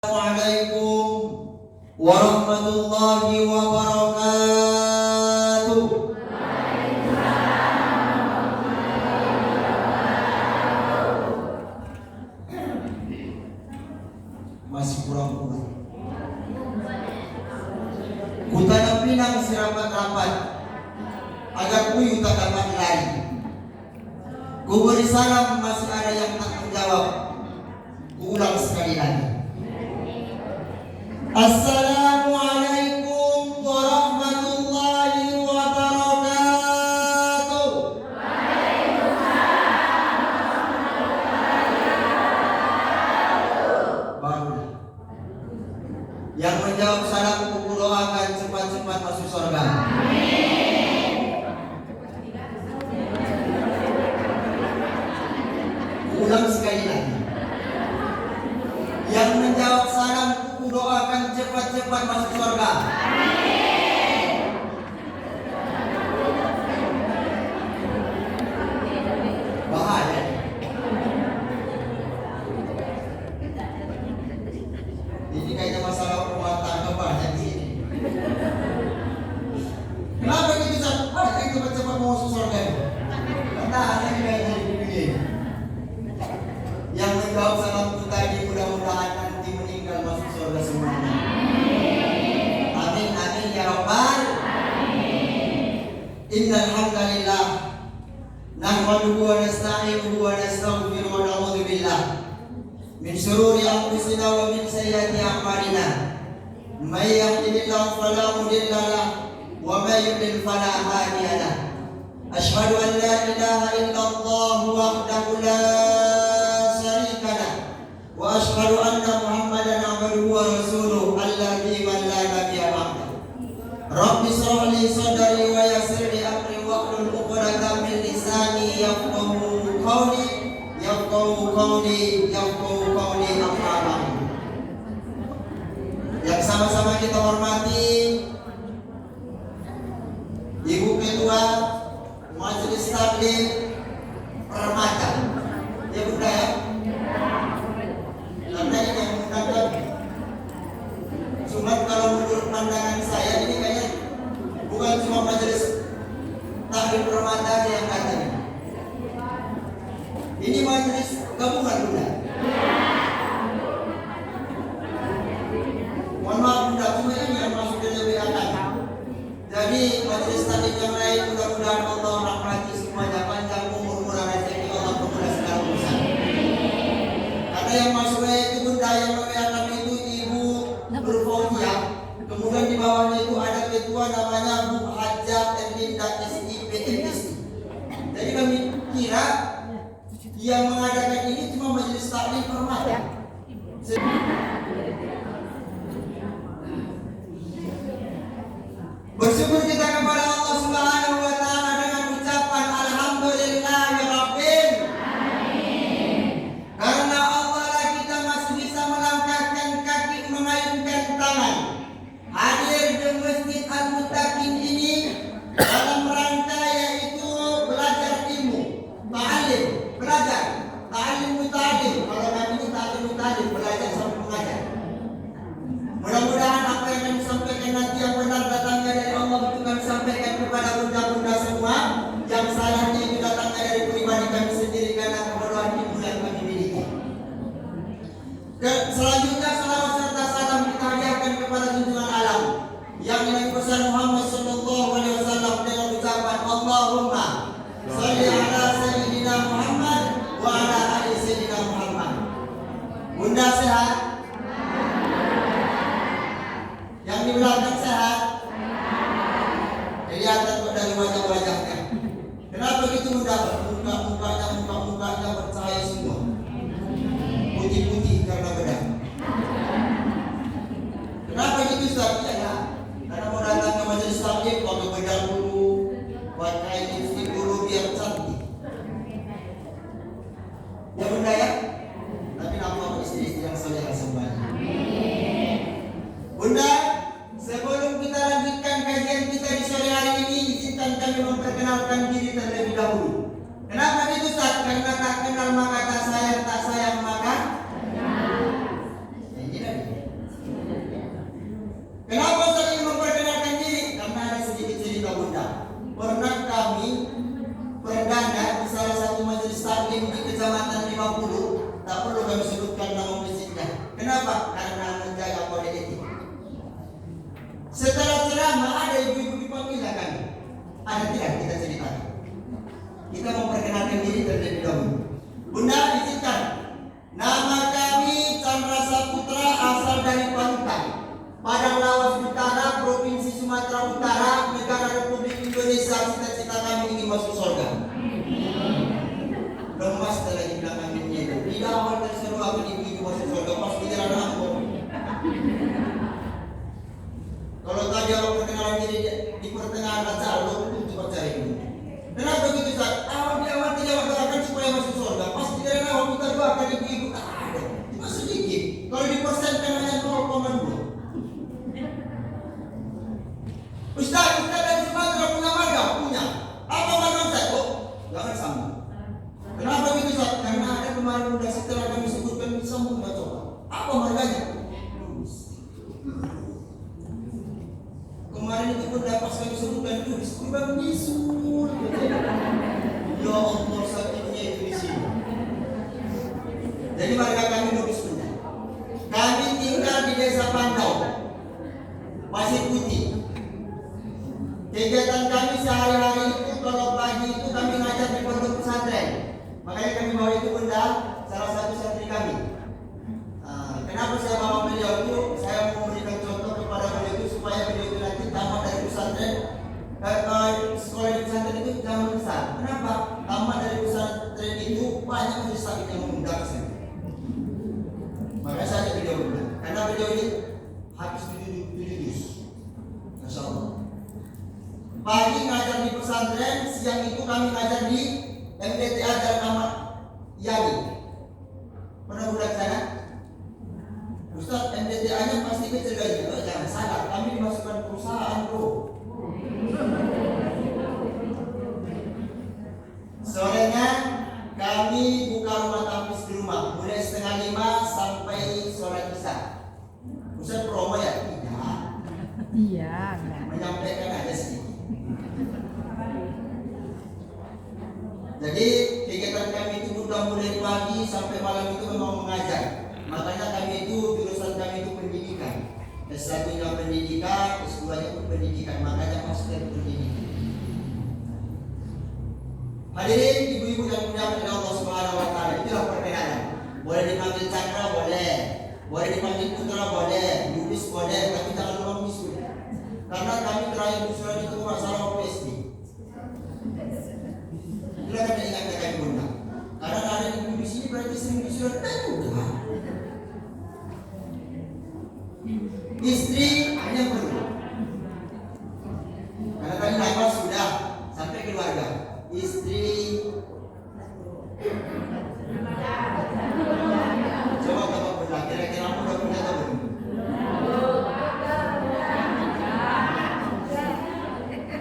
Assalamualaikum warahmatullahi wabarakatuh. Masih kurang kuat. Kutana pinang sirapat-rapat agar kuyu tak dapat lari. Ku beri salam masih ada yang tak menjawab. Ku ulang sekali lagi. Assalamualaikum warahmatullahi wabarakatuh. Baru. Yang menjawab salamku ku doakan cepat-cepat masuk surga. Ulang sekali lagi. Yang menjawab salamku doakan cepat-cepat masuk surga. Bahaya. Ini kayaknya masalah rumah tangga banyak sini. Kenapa gitu San? Ada cepat-cepat mau masuk surga. Karena ini kayaknya begini. Yang menjawab salamku tadi mudah-mudahan nanti meninggal masuk surga semuanya. Amin amin ya rabbal alamin. Innal hamdalillah nahmaduhu wa nasta'inuhu wa nastaghfiruhu wa na'udzu billah min shururi anfusina wa min sayyiati a'malina. May yahdihillahu fala mudilla lahu wa may yudlil fala hadiya lahu. Asyhadu an la ilaha illallah wahdahu la wa asyhadu anna Muhammadan abduhu wa rasuluhu alladzi man la nabiyya ba'dahu. Rabbi shrah li sadri wa yassir li amri wahlul 'uqdatam min lisani yafqahu qawli amma ba'd. Yang sama-sama kita hormati Ibu Ketua Majelis Taklim Permata. Ya Bunda ya. Karena ini yang mengatakan, cuma kalau menurut pandangan saya ini kayaknya bukan cuma majelis taklim permata aja yang datang. Ini majelis gabungan Bunda. Mohon maaf Bunda, cuma ini yang masuk dari WA. Jadi majelis taklim yang lain mudah-mudahan Allah rahmati semuanya, panjang umur, murah rezeki, Allah permudah segala urusan. Ada yang masuk itu Bunda, yang mewayakan itu Ibu Nurfauziah. Kemudian di bawahnya itu ada ketua namanya Bu Hajah Erlinda SIP MSI. Jadi kami kira yang mengadakan ini cuma majelis taklim permata. Bersyukur kita kepada Allah Subhanahu wa taala dengan ucapan alhamdulillahirabbil alamin. Karena Allah lah kita masih bisa melangkahkan kaki, mengayunkan tangan, hadir di Masjid Al-Muttaqin ini dalam rangka yaitu belajar ilmu, ta'alim, belajar, ta'alim muta'alim. Kalau kami ini ta'alim muta'alim, belajar sampai mengajar. Mudah-mudahan apa yang kami sampaikan nanti yang benar datangnya dari Allah itu kami sampaikan kepada bunda-bunda semua. Yang salahnya itu datangnya dari pribadi kami sendiri karena kebodohan ilmu yang kami miliki. Selanjutnya salawat serta salam kita hadiahkan kepada junjungan alam yang Nabi besar Muhammad sallallahu alaihi wasallam dengan ucapan Allahumma shalli ala sayyidina Muhammad wa ala ali sayyidina Muhammad. Bunda sehat? Yang di belakang sehat? Kelihatan kok dari wajah-wajahnya. Kenapa gitu Bunda? Muka-mukanya bercahaya semua. Putih-putih karena bedah. Kenapa gitu Ustaz? Ya, karena mau datang ke majelis taklim pakai bedah dulu, pakai lipstik dulu biar cantik. Ya Bunda ya? Tapi nama istri-istri yang soleh semuanya. Bunda, sebelum Kenapa? Karena menjaga kode etik. Setelah ceramah ada ibu-ibu dipanggil kami. Ada tidak kita ceritakan? Kita memperkenalkan diri terlebih dahulu. Bunda, izinkan. Nama kami Chandra Saputra, asal dari Palutan, Padang Lawas Utara, Provinsi Sumatera Utara, Negara Republik Indonesia. Cita-cita kami ingin masuk surga. Lemas lagi bilang aminnya itu. Tidak awal terseru aku ibu masuk surga, pasti jalan aku. Kalau tadi awal perkenalan diri di pertengahan acara, lo tutup acara itu. Kenapa begitu Ustaz? Awal tidak doakan supaya masuk surga. Pasti dari awal kita doakan ibu-ibu. Ada, cuma sedikit. Kalau dipersenkan hanya 0,2. Ustaz dari Sumatera punya marga? Punya. Apa marga Ustaz? Oh, jangan sama. Kenapa begitu Ustaz? Karena ada kemarin sudah setelah kami sebutkan disambung coba. Apa marganya? Kemarin itu pun dapat kami sebutkan itu disebutkan bisul. Ya Allah, sakitnya itu di sini. Jadi marga kami Lubis Bunda. Kami tinggal di Desa Pandau, Pasir Putih. Kegiatan kami sehari-hari itu kalau pagi itu kami ngajar di pondok pesantren. Makanya kami bawa itu Bunda, salah satu santri kami. Kenapa saya bawa beliau itu? Saya mau memberikan contoh kepada beliau itu supaya beliau itu nanti tamat dari pesantren. Sekolah di pesantren itu jangan besar. Kenapa? Tamat dari pesantren itu banyak majelis sakit yang mengundang saya. Makanya saya ajak beliau Bunda. Karena beliau ini habis 7 juz. Masya Allah. Pagi ngajar di pesantren, siang itu kami ngajar di MDTA dan Ahmad Yani. Pernah bulan sana? Ustaz, MDTA-nya pasti kecil gaji. Oh, jangan salah, kami dimasukkan perusahaan bro. Sorenya kami buka rumah tampis di rumah mulai 4:30 sampai sore isya. Ustaz promo ya? Tidak. Iya. Menyampaikan aja sedikit. Jadi kegiatan kami itu sudah mulai pagi sampai malam itu memang mengajar. Makanya kami itu jurusan kami itu pendidikan. S1-nya pendidikan, S2-nya pun pendidikan. Makanya masuk dari pendidikan. Hadirin ibu-ibu yang dimuliakan oleh Allah Subhanahu wa taala, itulah perkenalan. Boleh dipanggil Chandra boleh. Boleh dipanggil Putra boleh, Lubis boleh, tapi jangan lupa bisul. Karena kami terakhir bisulan itu masalah PSD. Itulah kami ingatkan kami Bunda. Karena ada ibu di sini berarti sering bisulan juga. Istri hanya perlu. Karena tadi nama sudah sampai keluarga. Istri. Coba Bapak Bunda, kira-kira udah punya atau belum?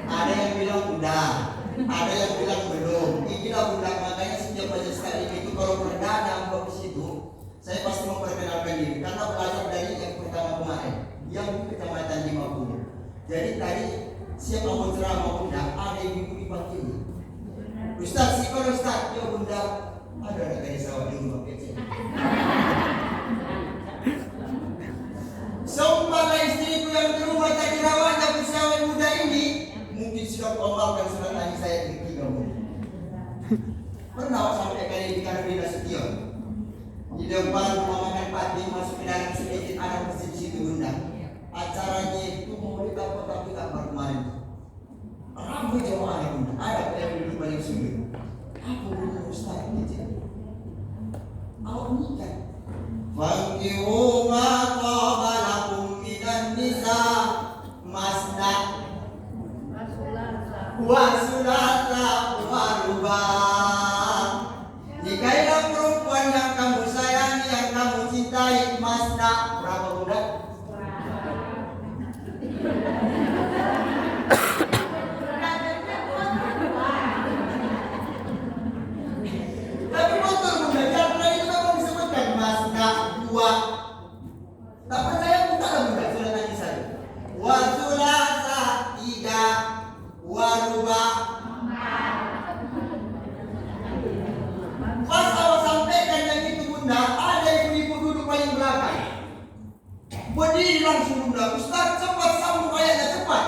Ada yang bilang udah, ada yang bilang belum. Inilah Bunda, makanya setiap majelis kali itu kalau perdana di situ, saya pasti memperkenalkan diri karena belajar dari yang pertama kemarin, yang di Kecamatan Dimapulu. Jadi tadi siapa mau ceramah Bunda, ada ibu dipanggil. Ustaz, si kalau Ustaz, ya Bunda, ada dari sawah di rumah kecil. Seumpama istriku yang di rumah tadi rawatnya usia muda ini, mungkin sudah kembangkan surat tadi saya ketiga Bunda. Pernah sampai kali di Karolina Setion. Di depan rumah makan Pati masuk ke dalam sedikit anak masjid situ Bunda. Acaranya itu mau ditapa tapi tak kemarin. Ramai jemaah Bunda. Ada yang duduk paling sudut. Aku punya Ustaz kecil. Awak nikah. Fankihu ma qaba lakum minan nisa masna wa sulasa wa ruba. Nikailah perempuan yang kamu sayangi, yang kamu cintai, masna. Berapa Bunda? Tapi betul Bunda, karena itu memang disebutkan masna 2. Tak percaya buka lah Bunda surat An-Nisa. Wa sulasa 3, wa ruba. Pas awak sampaikan yang itu Bunda, ada ibu-ibu duduk paling belakang. Berdiri langsung bunda, Ustaz cepat sambung ayatnya cepat.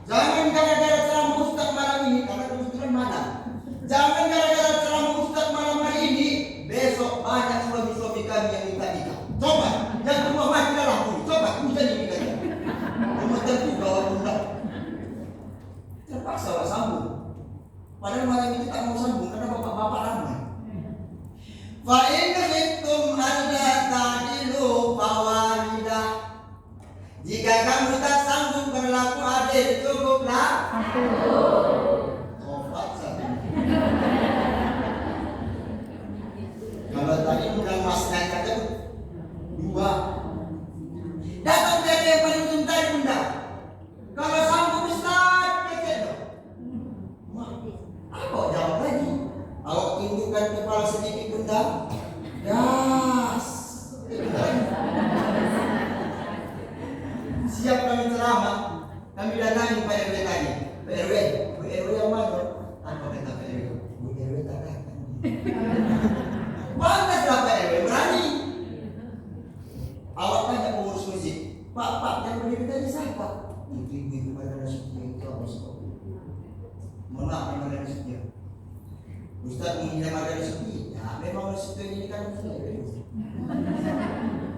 Jangan gara-gara ceramah Ustaz malam ini, karena kebetulan malam. Jangan gara-gara ceramah Ustaz malam hari ini, besok banyak suami-suami kami yang minta nikah. Coba, yang kedua mati dalam pun. Coba, hujan ini kan. Kemudian juga bunda. Terpaksa lah sambung. Padahal malam ini tak mau sambung karena bapak-bapak ramai. Fa'in khiftum alla ta'dilu fawahidah. Jika kamu tak sanggup berlaku adil, cukuplah satu. Tobat satu. Kalau tadi bukan masnya kata dua. Datang dari yang paling ujung tadi bunda. Kalau sanggup Ustaz, kecil dong. Apa jawab lagi? Awak tundukkan kepala sedikit bunda. Gas. Siap kami ceramah, kami datangi Pak RW tadi. Pak RW yang mana? Apa kata Pak RW? Bu RW tak datang. Pantaslah Pak RW, berani. Awak tanya pengurus masjid, Pak, yang berdiri tadi siapa? Itu ibu pada nasibnya itu apa sih? Mohon maaf, memang ada nasibnya. Ustaz menghina pada nasibnya, ya memang nasibnya ini kan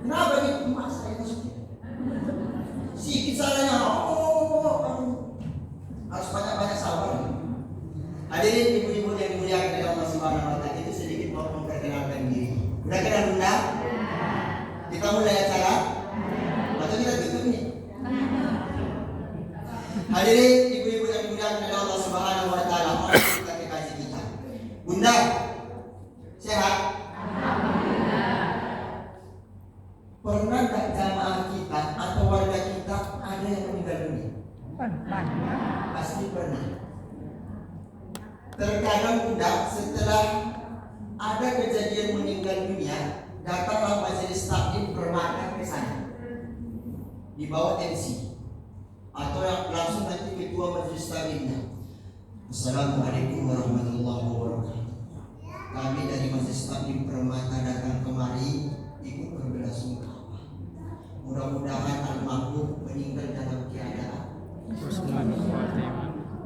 kenapa gitu? Masa itu nasibnya? Sikit salahnya, harus banyak-banyak sabar. Hadirin ibu-ibu yang dimuliakan oleh Allah Subhanahu wa Ta'ala, itu sedikit mau memperkenalkan diri. Udah kenal bunda? Kita mulai acara? Atau kita tutup nih? Hadirin ibu-ibu yang dimuliakan oleh Allah Subhanahu wa Ta'ala, kita kekasih kita. Bunda, sehat? Pernah tak jamaah kita atau warga kita ada yang meninggal dunia? Pasti pernah. Terkadang bunda, setelah ada kejadian meninggal dunia, datanglah majelis taklim permata ke sana, dibawa MC atau yang langsung nanti ketua majelis taklimnya. Assalamualaikum warahmatullahi wabarakatuh. Kami dari majelis taklim permata datang kemari ikut berbelasungkawa. Mudah-mudahan almarhum meninggal dalam keadaan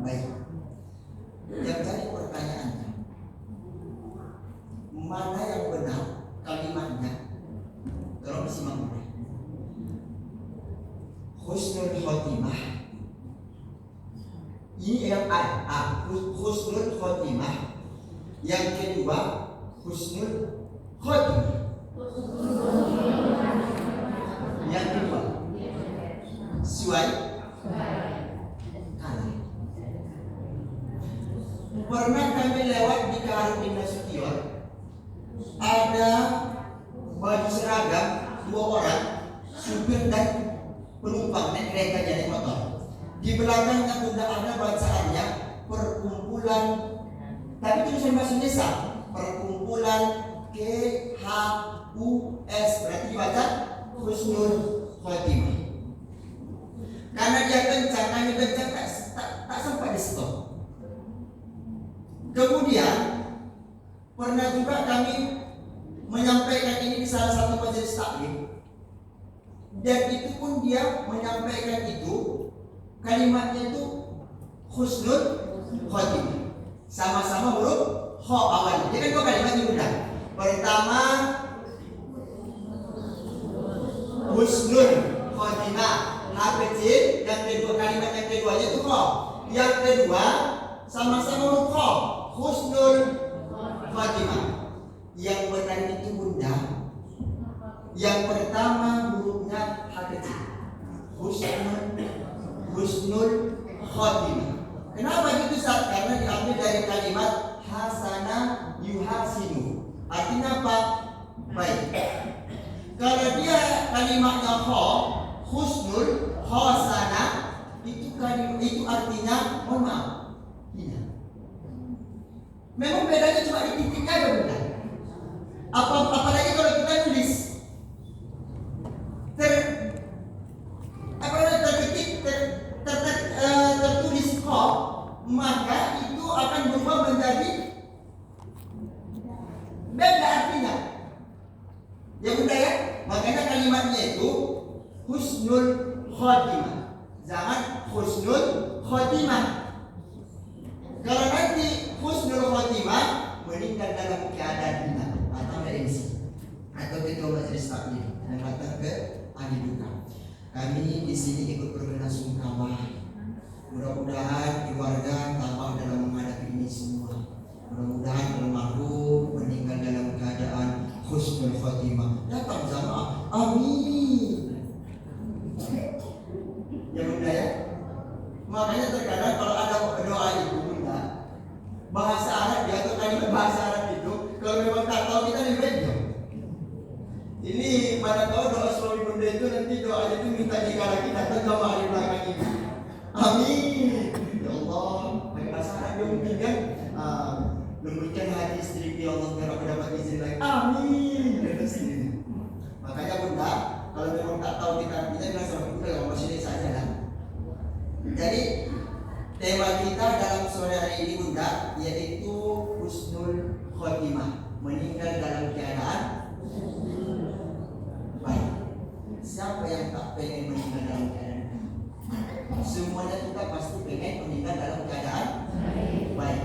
baik. Yang tadi pertanyaannya, mana yang benar kalimatnya? Tolong disimak dulu. Husnul khotimah. Ini yang A, husnul khotimah. Yang kedua, husnul khotimah. Yang kedua, sesuai kalah. Pernah kami lewat di Karunin Nasution, ada baju seragam 2 orang, supir dan penumpang naik kereta jadi motor. Di belakangnya bunda ada bacaannya perkumpulan, tapi tulisan bahasa Indonesia, perkumpulan KHUS, berarti dibaca Husnul Khotimah. Karena dia kencang, kami kencang tak sempat di stop. Kemudian pernah juga kami menyampaikan ini di salah satu majelis taklim, dan itu pun dia menyampaikan itu kalimatnya itu husnul khotimah, sama-sama huruf kho awalnya. Dia kan 2 kalimat yang benar. Pertama husnul khotimah, H kecil, yang kedua kalimat yang keduanya itu kho. Yang kedua sama-sama huruf kho, husnul khotimah. Yang benar itu bunda, yang pertama hurufnya H kecil, husnul khotimah. Kenapa gitu Ustaz? Karena diambil dari kalimat hasana yuhasinu, artinya apa? Baik. Kalau dia kalimatnya kho, husnul khosana, itu artinya mohon maaf, hina. Memang bedanya cuma di titik aja bunda. Apalagi kalau kita tulis tertulis kho, maka itu akan berubah menjadi beda artinya. Ya bunda ya, makanya kalimatnya itu husnul khotimah. Jangan husnul khotimah. Kalau nanti husnul khotimah meninggal dalam keadaan hina atau MC atau ketua majelis taklim yang datang ke ahli duka. Kami di sini ikut berbelasungkawa. Mudah-mudahan keluarga tabah dalam menghadapi ini semua. Mudah-mudahan almarhum meninggal dalam keadaan husnul khotimah. Datang jamaah, amin. Ya bunda ya. Makanya terkadang kalau ada doa itu bunda, bahasa Arab dia atau kalimat bahasa Arab itu, kalau memang tak tahu kita lebih baik dong. Ini mana tahu doa suami bunda itu nanti doanya itu minta dikala kita atau jamaah di belakang ini. Amin. Ya Allah, pakai bahasa Arab dia mungkin kan. Lembutkan hati istri ya Allah biar aku dapat izin lagi. Amin. Makanya bunda, kalau memang tak tahu kita bilang sama bunda kalau masih saja lah. Jadi tema kita dalam sore hari ini bunda yaitu husnul khotimah, meninggal dalam keadaan baik. Siapa yang tak pengen meninggal dalam keadaan baik? Semuanya kita pasti pengen meninggal dalam keadaan baik.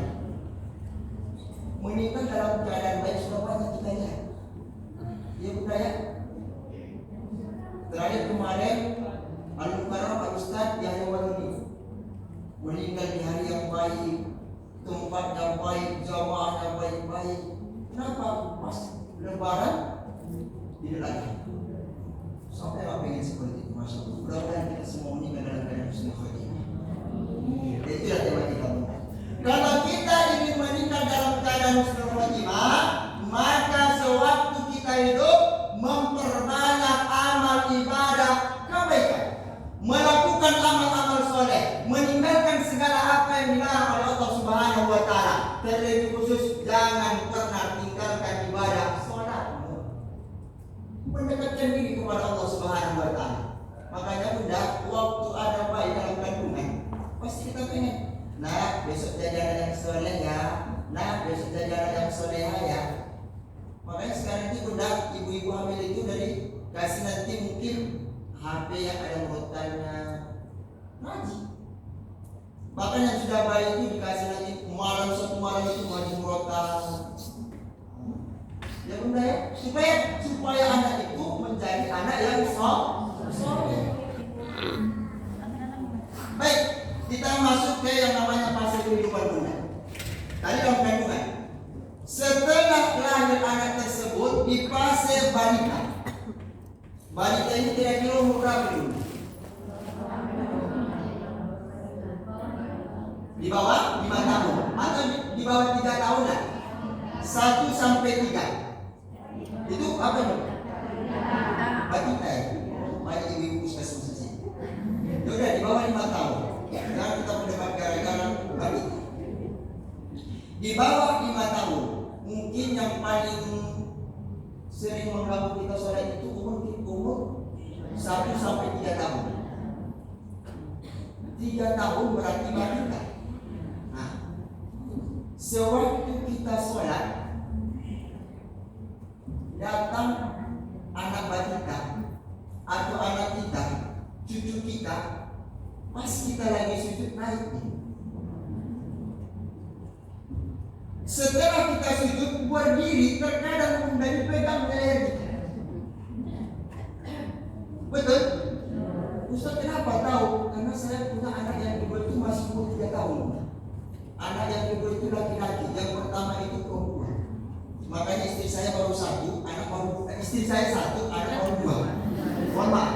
Meninggal dalam keadaan baik sudah banyak kita lihat. Ya bunda ya. Terakhir kemarin Al-Mukarram Al-Ustaz Yahya Waluni meninggal di hari yang baik, tempat yang baik, jamaah yang baik-baik. Kenapa? Pas Lebaran tidak ada. Sampai apa pengen seperti itu, masya Allah. Mudah-mudahan kita semua meninggal dalam keadaan husnul khotimah. Itulah tema kita bunda. Kalau kita ingin meninggal dalam keadaan husnul khotimah, maka sewaktu kita hidup memperbanyak amal ibadah kebaikan, melakukan amal-amal soleh, meninggalkan segala apa yang dilarang oleh Allah Subhanahu wa Ta'ala. Terlebih khusus jangan pernah tinggalkan ibadah sholat, mendekatkan diri kepada Allah Subhanahu wa Ta'ala. Makanya bunda, waktu ada bayi dalam kandungan, pasti kita pengen, nah besok jajanan yang soleh ya, nah besok jajanan yang soleha ya. Makanya sekarang itu bunda, ibu-ibu hamil itu dari kasih nanti mungkin HP yang ada murotannya ngaji. Bahkan yang sudah bayi itu dikasih nanti malam satu malam itu ngaji murotan. Ya bunda ya, supaya anak itu menjadi anak yang soleh. Baik, kita masuk ke yang namanya fase kehidupan bunda. Tadi dalam kandungan. Setelah lahir anak tersebut di fase balita. Balita ini kira-kira umur berapa dulu? Di bawah 5 tahun atau di bawah 3 tahun lah. 1 sampai 3. Itu apa itu? Balita ya. Banyak ibu-ibu puskesmas sini. Sudah di bawah 5 tahun. Sekarang kita mendapat gara-gara balita. Di bawah 5 tahun, mungkin yang paling sering mengganggu kita sholat itu umur 1 sampai 3 tahun. 3 tahun berarti balita. Nah, sewaktu kita sholat, datang anak balita atau anak kita, cucu kita, pas kita lagi sujud naik. Setelah kita sujud berdiri, terkadang bunda dipegang leher kita. Betul? Ustaz kenapa tahu? Karena saya punya anak yang kedua itu masih umur 3 tahun. Anak yang kedua itu laki-laki, yang pertama itu perempuan. Makanya istri saya baru 1, anak baru istri saya 1, anak baru 2. Mohon maaf.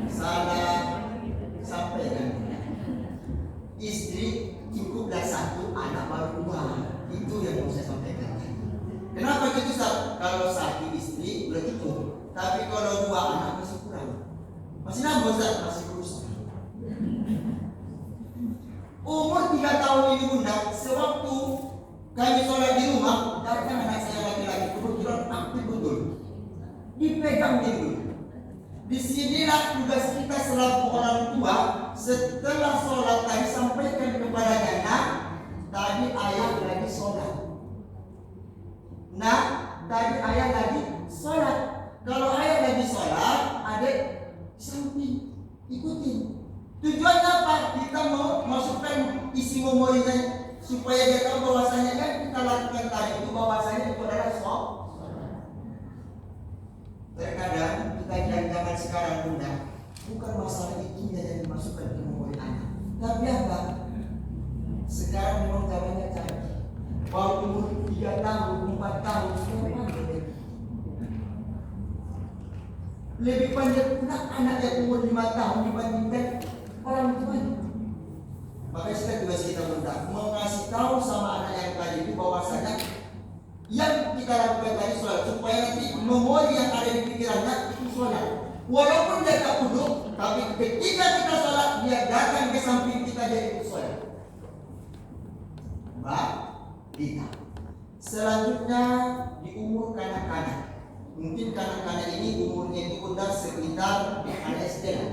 Salah sampaikan. Istri cukuplah 1, anak baru 2. Itu yang mau saya sampaikan. Kenapa gitu Ustaz? Kalau 1 istri udah cukup, tapi kalau 2 anak masih kurang. Masih nambah Ustaz, masih berusaha. Umur 3 tahun ini bunda, sewaktu kami sholat di rumah, datang anak saya laki-laki kebetulan aktif betul, dipegang dulu. Disinilah tugas kita selaku orang tua. Setelah sholat tadi sampaikan kepada anak, tadi ayah lagi sholat. Nah, tadi ayah lagi sholat. Kalau ayah lagi sholat, adik samping ikutin. Tujuannya apa? Kita mau masukkan isi memorinya supaya dia tahu bahwasanya kan kita lakukan tadi itu bahwasanya itu adalah sholat. Terkadang kita jangan sekarang bunda, bukan masalah itu yang dimasukkan ke memori anak, tapi apa? Sekarang memang zamannya canggih. Baru umur 3 tahun, 4 tahun sudah pandai. Lebih panjang pula anak yang umur 5 tahun dibandingkan orang tuanya. Maka kita bunda mengasih tahu sama anak yang tadi itu bahwasanya yang kita lakukan tadi sholat, supaya nanti memori yang ada di pikirannya itu sholat. Walaupun dia tak duduk, tapi ketika kita sholat dia datang ke samping kita, dia ikut sholat. Kita. Selanjutnya di umur kanak-kanak. Mungkin kanak-kanak ini umurnya itu bunda sekitar anak SD lah.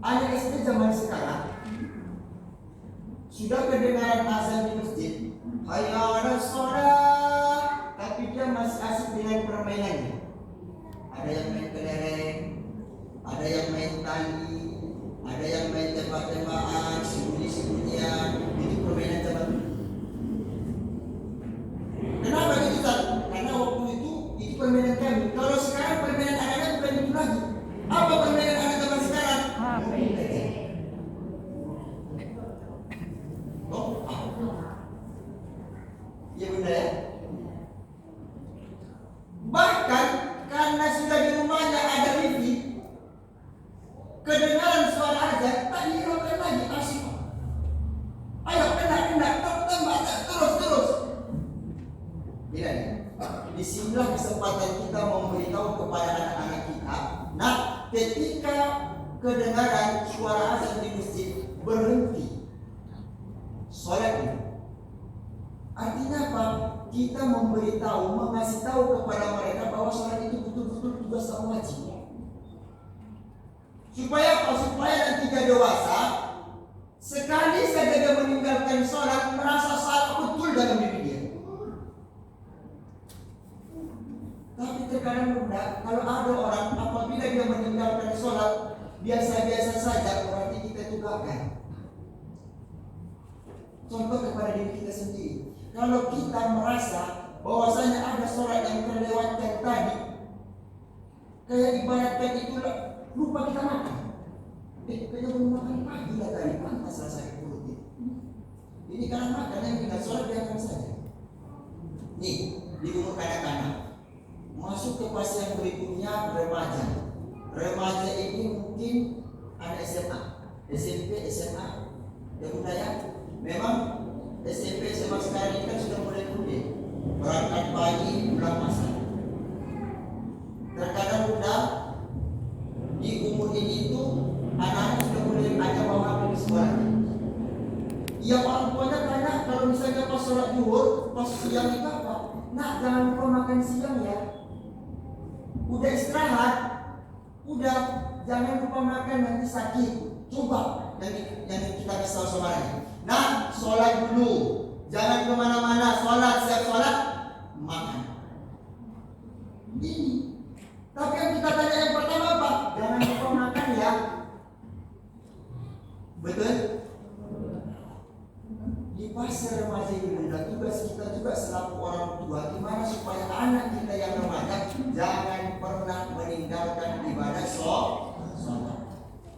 Anak SD zaman sekarang sudah kedengaran azan di masjid, hayya 'alas shalah, tapi dia masih asik dengan permainannya. Ada yang main kelereng, ada yang main tali, ada yang main tembak-tembakan, sembunyi-sembunyian. Itu permainan zaman dulu. Kenapa gitu Ustaz? Karena waktu itu permainan kami. Kalau sekarang permainan anak-anak bukan itu lagi. Apa permainan anak zaman sekarang? Iya bunda ya. Bahkan karena sudah di rumahnya ada wifi, kedengaran suara azan tak dihiraukan lagi, asik. Ayo kena tembak terus. Tidak. Disinilah kesempatan kita memberitahu kepada anak-anak kita. Nah, ketika kedengaran suara azan di masjid, berhenti sholat ini. Artinya apa? Kita memberitahu, mengasih tahu kepada mereka bahwa sholat itu betul-betul tugas yang wajib. Supaya apa? Supaya nanti dia dewasa, sekali saja dia meninggalkan sholat, merasa salah betul dalam diri dia. Tapi terkadang bunda, kalau ada orang apabila dia meninggalkan sholat biasa-biasa saja, berarti kita tugakan. Contoh kepada diri kita sendiri. Kalau kita merasa bahwasanya ada sholat yang terlewatkan tadi, kayak ibaratkan itulah lupa kita makan. Kayaknya belum makan pagi lah tadi, pantas rasa perut ini. Ini karena makan yang kita sholat biarkan saja. Nih, di umur kanak-kanak. Masuk ke fase yang berikutnya, remaja. Remaja ini mungkin anak SMA, SMP, SMA, ya bunda ya. Memang SMP, SMA sekarang ini kan sudah mulai kuliah, berangkat pagi, pulang masak. Terkadang bunda di umur ini tuh anak-anak sudah mulai ada bawa HP di sekolah. Ya orang tuanya tanya kalau misalnya pas sholat zuhur, pas siang itu apa? Nak jangan lupa makan siang ya. Udah istirahat, udah jangan lupa makan nanti sakit. Coba yang kita kasih tahu sama dia. Nah, sholat dulu, jangan kemana-mana. Sholat, siap sholat, makan. Ini. Tapi yang kita tanya yang pertama apa? Jangan lupa makan ya. Betul? Di fase remaja ini bunda, tugas kita juga selaku orang tua gimana supaya anak kita yang remaja jangan pernah meninggalkan ibadah sholat.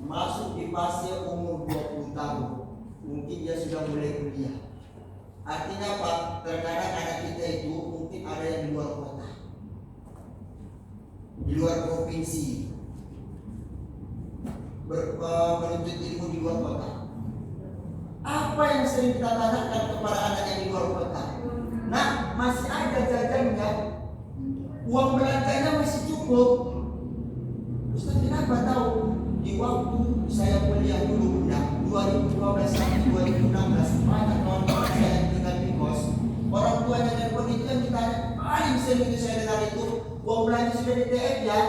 Masuk di fase umur 20 tahun, mungkin dia sudah mulai kuliah. Artinya apa? Terkadang anak kita itu mungkin ada yang di luar kota, di luar provinsi, menuntut ilmu di luar kota. Apa yang sering kita tanyakan kepada anak yang di luar kota? Nah, masih ada jajannya, uang belanjanya masih cukup. Ustaz kenapa tahu? Di waktu saya kuliah dulu, 2012 sampai 2016, banyak kawan-kawan saya yang tinggal di kos. Orang tuanya dan itu yang ditanya, paling sering itu saya dengar itu, uang belanja sudah di TF ya.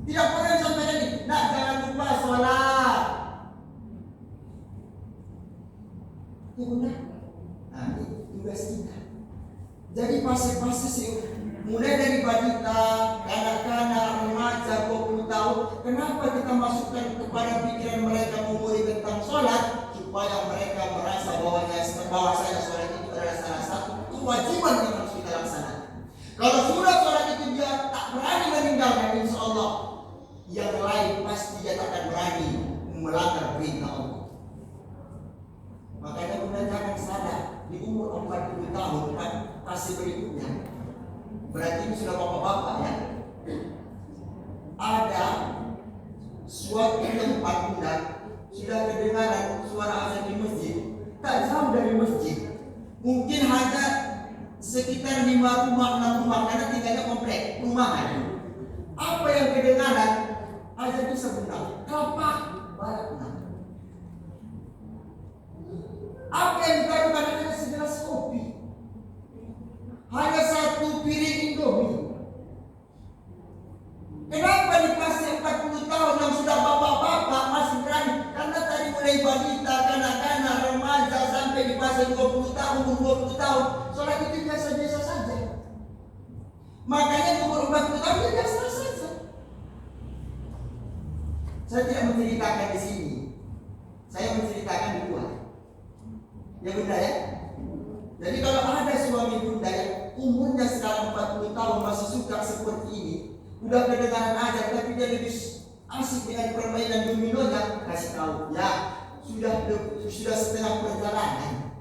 Tidak pernah disampaikan ini. Nah, jangan lupa sholat. Ya bunda, nah ini tugas kita. Jadi fase-fase sih, mulai dari balita, kanak-kanak, remaja, 20 tahun. Kenapa kita masukkan kepada pikiran mereka memori tentang sholat, supaya mereka merasa bahwasanya sholat itu adalah salah satu kewajiban yang harus kita laksanakan. Kalau sudah sholat itu dia tak berani meninggalkan, insya Allah yang lain pasti dia tak akan berani melanggar perintah Allah. Makanya kita jangan sadar di umur 40 tahun kan fase berikutnya. Berarti ini sudah bapak-bapak ya. Ada suatu tempat bunda sudah kedengaran suara azan di masjid, tak jauh dari masjid. Mungkin hanya sekitar 5 rumah, 6 rumah, karena tinggalnya komplek perumahan. Apa yang kedengaran? Azan bisa bunda, kelapa barat bunda. Apa yang ditaruhkan hanya segelas kopi, hanya 1 piring Indomie. Kenapa di fase 40 tahun yang sudah bapak-bapak masih berani? Karena tadi mulai balita, kanak-kanak, remaja sampai di fase 20 tahun, umur 20 tahun, sholat itu biasa-biasa saja. Makanya umur 40 tahun ya biasa saja. Saya tidak menceritakan di sini, saya menceritakan di luar. Ya bunda ya. Jadi kalau ada suami bunda yang umurnya sekarang 40 tahun masih suka seperti ini, udah kedengaran aja tapi dia lebih asik dengan permainan dominonya, kasih tahu ya sudah setengah perjalanan.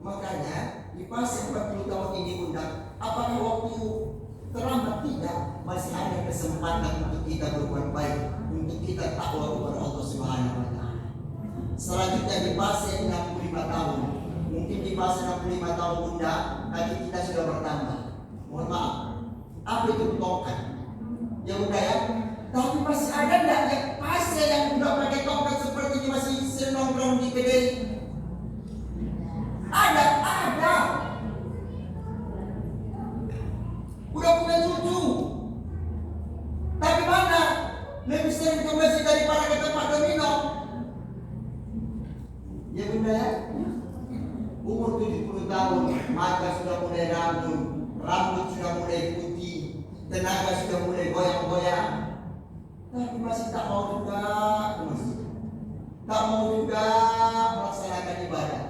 Makanya di fase 40 tahun ini bunda, apakah waktu terlambat? Tidak, masih ada kesempatan untuk kita berbuat baik, untuk kita takwa kepada Allah Subhanahu wa Ta'ala. Selanjutnya di fase 65 tahun, mungkin di fase 65 tahun bunda, kaki kita sudah bertambah. Mohon maaf, apa itu tongkat? Ya bunda ya, tapi masih ada enggak yang fase yang udah pakai tongkat seperti ini masih senongkrong di kedai? Ada. Udah punya cucu, tapi mana lebih sering ke masjid daripada ke tempat domino. Ya bunda ya, umur 70 tahun, mata sudah mulai rambut, rambut sudah mulai putih, tenaga sudah mulai goyang-goyang, tapi masih tak mau juga ke masjid, tak mau juga melaksanakan ibadah.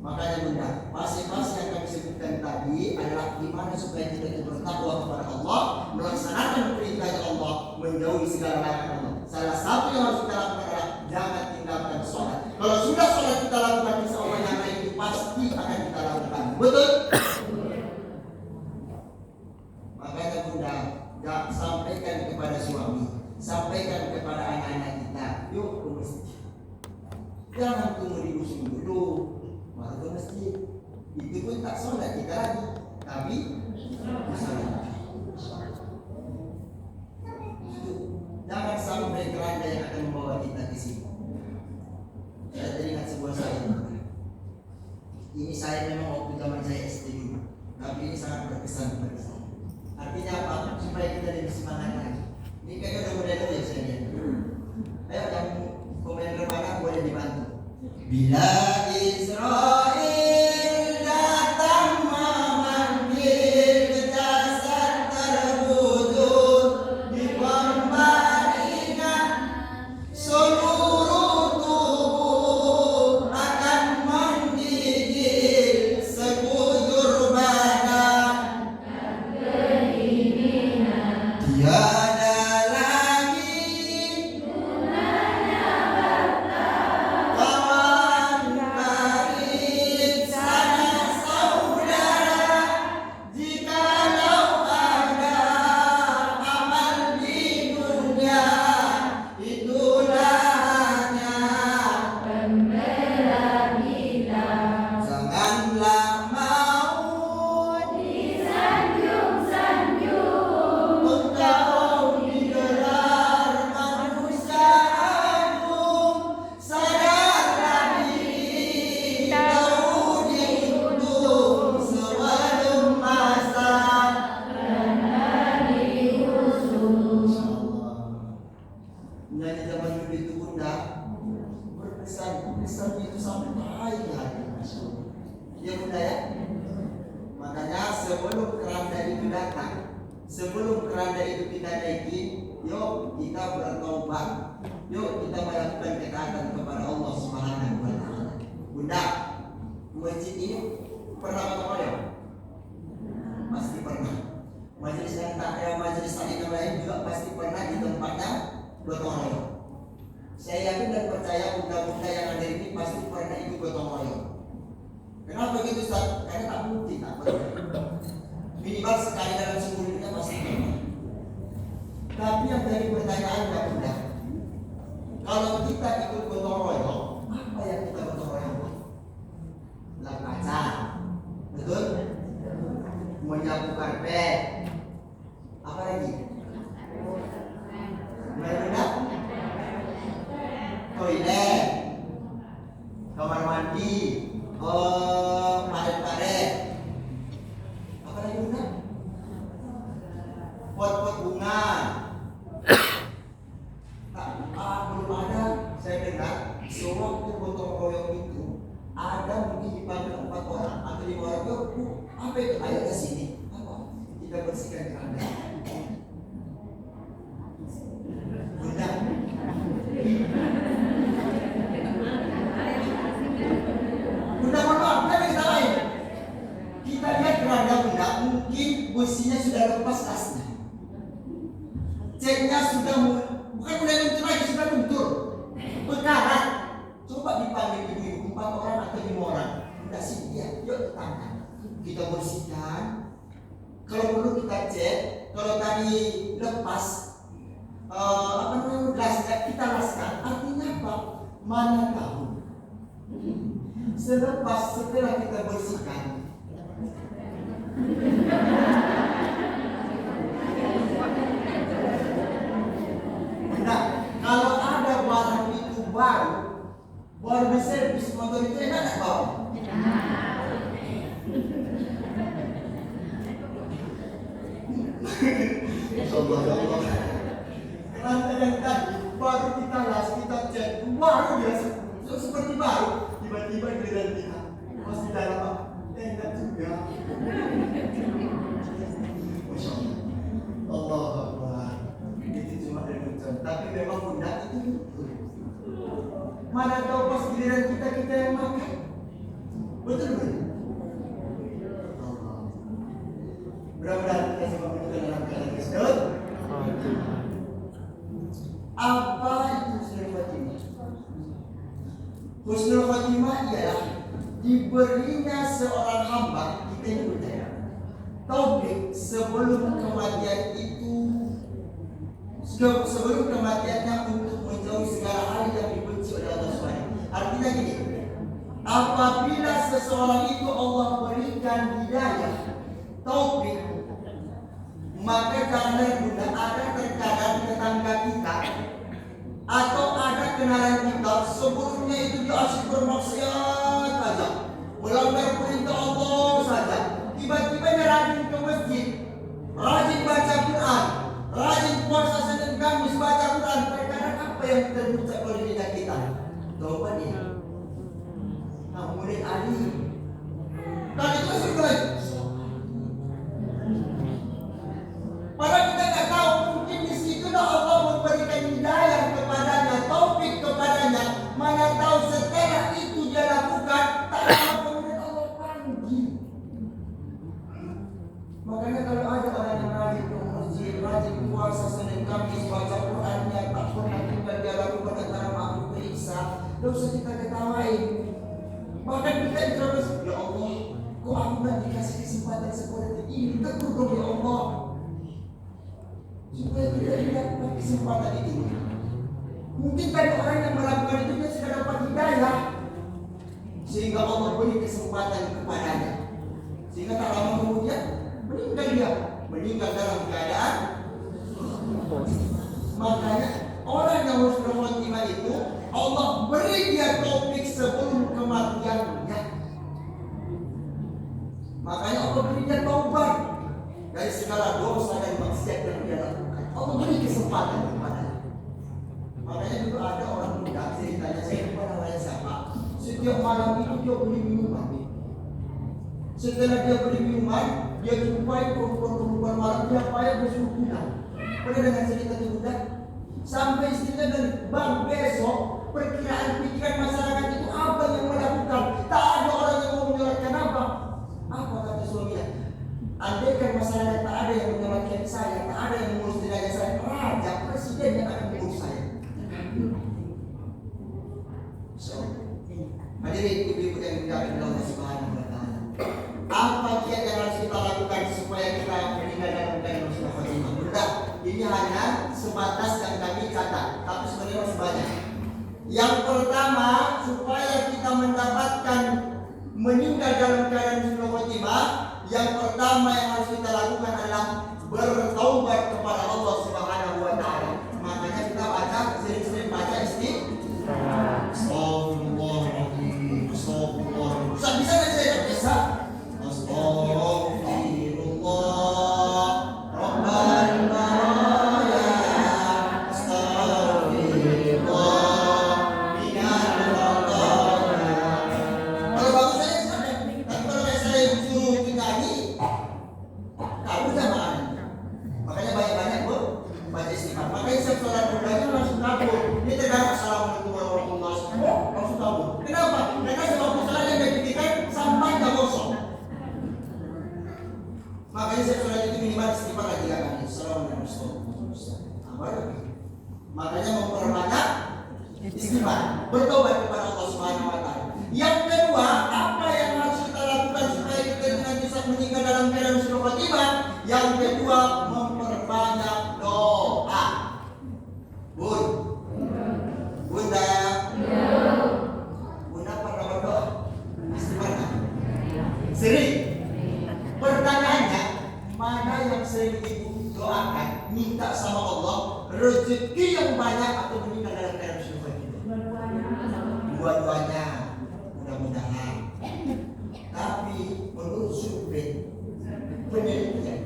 Makanya bunda, fase-fase yang kami sebutkan tadi adalah gimana supaya kita bertakwa kepada Allah, melaksanakan perintah Allah, menjauhi segala larangan Allah. Salah satu yang harus kita lakukan adalah jangan tinggalkan sholat. Kalau sudah sholat kita lakukan, insya Allah yang lain itu pasti akan kita lakukan. Betul? Makanya bunda, sampaikan kepada suami, sampaikan kepada anak-anak kita, yuk ke masjid. Jangan tunggu di musim dulu baru ke masjid. Itu pun tak sholat kita lagi, tapi sholat. Jangan sampai keranda yang akan membawa kita ke sini. Saya teringat sebuah saya. Ini saya memang waktu zaman saya SD dulu, tapi ini sangat berkesan kepada saya. Artinya apa? Supaya kita lebih semangat lagi. Ini kayaknya udah mulai dulu ya saya lihat. Ayo yang komen mana boleh dibantu. Bila Israel datang memanggil ke jasad terbujur di pembaringan, seluruh tubuh akan menggigil sekujur badan dan kedinginan. Tiada lagi gunanya bertahan. bunda ya. Makanya sebelum keranda itu datang, sebelum keranda itu kita naiki, yuk kita bertobat, yuk kita melakukan ketaatan kepada Allah Subhanahu wa Ta'ala. Bunda, masjid ini pernah gotong royong? Pasti pernah. Majelis taklim lain juga pasti pernah di tempatnya gotong royong. Saya yakin dan percaya bunda-bunda yang ada ini pasti pernah ikut gotong royong. Kenapa begitu Ustaz? Karena tak mungkin tak pernah. Minimal sekali dalam sebulan kita pasti pernah. Tapi yang jadi pertanyaan ya bunda, kalau kita ikut gotong royong, apa yang kita gotong royong? Lap kaca, betul? Menyapu karpet, apa lagi? Benar-benar? Toilet, kamar mandi, paret-paret, apa lagi bunda? Pot-pot bunga. Belum ada. Saya dengar sewaktu gotong royong itu ada mungkin dipanggil 4 orang atau 5 orang. Apa itu? Ayo ke sini. Apa? Kita bersihkan keranda. Bunda. Bunda mohon maaf, kita bisa lain. Kita lihat keranda bunda, mungkin besinya sudah lepas lasnya. Ceknya sudah bukan mulai luntur lagi, sudah luntur, berkarat. Coba dipanggil ibu-ibu 4 orang atau 5 orang. Tidak sih dia, yuk tetangga. Kita bersihkan. Kalau perlu kita cek. Kalau tadi lepas, gelasnya kita laskan. Artinya apa? Mana tahu setelah kita bersihkan, nah, kalau ada barang itu baru diservis motor itu enak nggak bawa? Allah. Keranda yang tadi baru kita las, kita cek, baru biasa, seperti baru. Tiba-tiba giliran kita masih dalam enak juga. Masya Allah. Allah. Itu cuma lelucon, tapi memang bunda itu betul. Mana tahu pas giliran kita yang makan. Betul betul. Allah. Mudah-mudahan kita semua menemukan dalam keadaan Kristus. Apa itu husnul khotimah? Husnul khotimah ialah diberinya seorang hamba, kita ini percaya, taufik sebelum kematian itu, sebelum kematiannya untuk menjauhi segala hal yang dibenci oleh Allah SWT. Artinya gini, apabila seseorang itu Allah berikan hidayah, taufik, maka karena bunda ada terkadang tetangga kita atau ada kenalan kita sebelumnya itu dia asyik bermaksiat saja, melanggar perintah Allah saja, tiba-tiba dia rajin ke masjid, rajin baca Quran, rajin puasa Senin Kamis baca Quran. Terkadang apa yang terucap oleh lidah kita? Taubat dia. Murid Ali. Dan itu sudah. Padahal kita tak tahu, mungkin di situlah Allah memberikan hidayah kepadanya, taufik kepadanya. Mana tahu setelah itu dia lakukan, tak lama kemudian Allah panggil. Makanya kalau ada orang yang rajin ke masjid, rajin puasa Senin Kamis, baca Qurannya, tak pernah kita dia lakukan antara makhluk periksa, tak usah kita ketawain. Bahkan kita terus, ya Allah, kok aku gak dikasih kesempatan seperti ini? Tegur dong ya Allah, supaya tidak dapat kesempatan itu. Mungkin tadi orang yang melakukan itu dia sudah dapat hidayah, sehingga Allah beri kesempatan kepadanya, sehingga tak lama kemudian meninggal dalam keadaan. Makanya orang yang husnul khotimah itu Allah beri dia taufik sebelum kematiannya. Makanya Allah beri dia taubat dari segala dosa dan maksiat yang dia lakukan. Allah beri kesempatan kepadanya. Makanya dulu ada orang muda, ceritanya saya lupa namanya siapa. Setiap malam itu dia beli minuman. Setelah dia beli minuman, dia jumpai perempuan malam, dia payah bersuruh pulang. Pernah dengan cerita itu budak? Sampai istrinya dari bang besok perkiraan pikiran masyarakat itu apa yang melakukan? Tak ada orang yang mau menyolatkan apa? Apa kata suaminya? Andaikan masyarakat tak ada yang menyolatkan saya, tak ada yang mengurus jenazah saya, raja presiden yang akan mengurus saya. So, hadirin ibu-ibu yang dimuliakan Allah Subhanahu wa taala. Apa kiat yang harus kita lakukan supaya kita meninggal dalam keadaan husnul khotimah? Sudah, ini hanya sebatas yang kami catat, tapi sebenarnya masih banyak. Yang pertama, supaya kita mendapatkan meninggal dalam keadaan husnul khotimah, yang pertama yang harus kita lakukan adalah bertaubat kepada Allah Subhanahu wa taala. Makanya kita baca sering-sering baca istighfar. Astagfirullahaladzim. Astagfirullah. Bisa nggak saya bisa? Astagfirullah. Rabbal baraya. Astagfirullah. Minal khataya. Kalau bagus saya sebenarnya. Tapi kalau saya suruh nyanyi, kamu jangan. Makanya banyak-banyak bu baca istighfar. Makanya setiap sholat berdua langsung kabur. Ini terkadang assalamualaikum warahmatullahi wabarakatuh. Langsung kabur. Kenapa? Karena sebab salah yang dipikirkan sampai tak kosong. Makanya setiap sholat itu minimal istighfar 3 kali. Assalamualaikum warahmatullahi wabarakatuh. Makanya memperbanyak istighfar, bertobat kepada Allah Subhanahu wa taala. Yang kedua, apa yang harus kita lakukan supaya kita dengan bisa meninggal dalam keadaan husnul khotimah? Yang kedua, memperbanyak doa. Bun, Bunda, Bunda pernah berdoa? Pasti pernah. Sering. Pertanyaannya, mana yang sering ibu doakan, minta sama Allah rezeki yang banyak atau meninggal dalam keadaan husnul khotimah? Dua-duanya, mudah-mudahan. Tapi menurut survei penelitian,